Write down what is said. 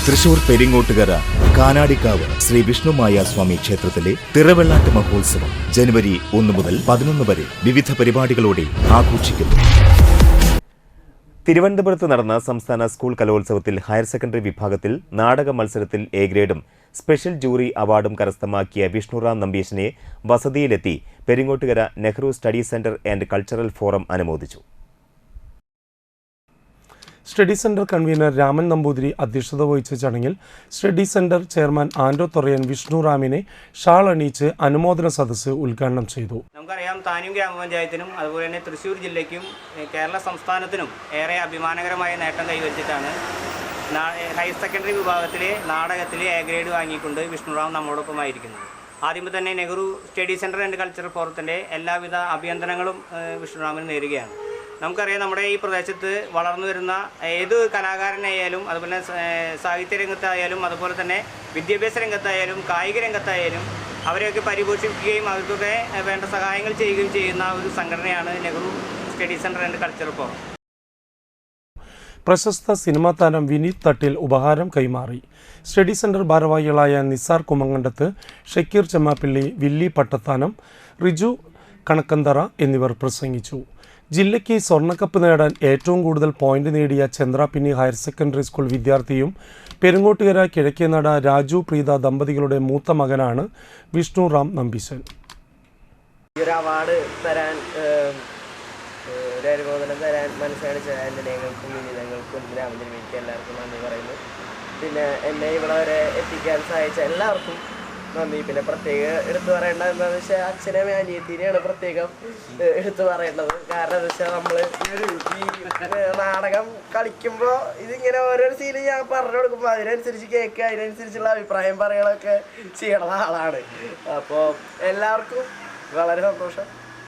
തൃശൂർ പെരിങ്ങോട്ടുകര കാനാടിക്കാവ് ശ്രീ വിഷ്ണുമായ സ്വാമി ക്ഷേത്രത്തിലെ തിറവെള്ളാട്ട് മഹോത്സവം ജനുവരി 1 മുതൽ 11 വരെ വിവിധ പരിപാടികളോടെ ആഘോഷിക്കുന്നു. തിരുവനന്തപുരത്ത് നടന്ന സംസ്ഥാന സ്കൂൾ കലോത്സവത്തിൽ ഹയർ സെക്കൻഡറി വിഭാഗത്തിൽ നാടക മത്സരത്തിൽ എ ഗ്രേഡും സ്പെഷ്യൽ ജൂറി അവാർഡും കരസ്ഥമാക്കിയ വിഷ്ണുറാം നമ്പീശനെ വസതിയിലെത്തി Peringottukara Nehru study centre and cultural forum അനുമോദിച്ചു. Study centre convener Raman Namboothiri അധ്യക്ഷത വഹിച്ച ചടങ്ങിൽ study centre chairman Anto Thorayan വിഷ്ണുറാമിനെ ഷാൾ അണിയിച്ച് അനുമോദന സദസ്സ് ഉദ്ഘാടനം ചെയ്തു. നമുക്കറിയാം, താനൂർ ഗ്രാമപഞ്ചായത്തിനും അതുപോലെ തന്നെ തൃശ്ശൂർ ജില്ലയ്ക്കും കേരള സംസ്ഥാനത്തിനും ഏറെ അഭിമാനകരമായ നേട്ടം കൈവരിച്ചിട്ടാണ് ഹയർ സെക്കൻഡറി വിഭാഗത്തിലെ നാടകത്തിലെ എ ഗ്രേഡ് വാങ്ങിക്കൊണ്ട് വിഷ്ണുറാം നമ്മോടൊപ്പമായിരിക്കുന്നത്. ആദ്യമേ തന്നെ Nehru study centre and cultural ഫോറത്തിൻ്റെ എല്ലാവിധ അഭിനന്ദനങ്ങളും വിഷ്ണുറാമിന് നേരുകയാണ്. നമുക്കറിയാം, നമ്മുടെ ഈ പ്രദേശത്ത് വളർന്നു വരുന്ന ഏത് കലാകാരനായാലും അതുപോലെ സാഹിത്യ രംഗത്തായാലും അതുപോലെ തന്നെ വിദ്യാഭ്യാസ രംഗത്തായാലും കായിക രംഗത്തായാലും അവരെയൊക്കെ പരിപോഷിപ്പിക്കുകയും അവർക്കൊക്കെ വേണ്ട സഹായങ്ങൾ ചെയ്യുകയും ചെയ്യുന്ന ഒരു സംഘടനയാണ് Nehru study centre and cultural forum. പ്രശസ്ത സിനിമാ താരം വിനീത് തട്ടിൽ ഉപഹാരം കൈമാറി. സ്റ്റഡി സെന്റർ ഭാരവാഹികളായ നിസാർ കുമങ്ങണ്ടത്ത്, ഷക്കീർ ചെമ്മാപ്പിള്ളി, വില്ലി പട്ടത്താനം, റിജു കണക്കന്തറ എന്നിവർ പ്രസംഗിച്ചു. ജില്ലയ്ക്ക് സ്വർണ്ണക്കപ്പ് നേടാൻ ഏറ്റവും കൂടുതൽ പോയിന്റ് നേടിയ ചന്ദ്രാപിന്നി ഹയർ സെക്കൻഡറി സ്കൂൾ വിദ്യാർത്ഥിയും പെരുങ്ങോട്ടുകര കിഴക്കേനട രാജു പ്രീത ദമ്പതികളുടെ മൂത്ത മകനാണ് വിഷ്ണുറാം നമ്പീശൻ. ഈ ഒരു അവാർഡ് തരാൻ ഒരു അനുമോദനം തരാൻ മനസ്സാണിച്ച എൻ്റെ ഞങ്ങൾക്കും വിനീതങ്ങൾക്കും ഗ്രാമത്തിനും എല്ലാവർക്കും നന്ദി പറയുന്നു. പിന്നെ എന്നെ ഇവിടെ വരെ എത്തിക്കാൻ സഹായിച്ച എല്ലാവർക്കും നന്ദി. പിന്നെ പ്രത്യേകം എടുത്തു പറയേണ്ടത് എന്താണെന്ന് വെച്ചാൽ അച്ഛനെ അനിയത്തിനെയാണ് പ്രത്യേകം എടുത്തു പറയേണ്ടത്. കാരണം എന്താ വെച്ചാൽ നമ്മൾ ഈ നാടകം കളിക്കുമ്പോൾ ഇതിങ്ങനെ ഓരോ സീന് ഞാൻ പറഞ്ഞു കൊടുക്കുമ്പോൾ അതിനനുസരിച്ച് കേൾക്കുക, അതിനനുസരിച്ചുള്ള അഭിപ്രായം പറയുകയൊക്കെ ചെയ്യണ ആളാണ്. അപ്പോൾ എല്ലാവർക്കും വളരെ സന്തോഷം.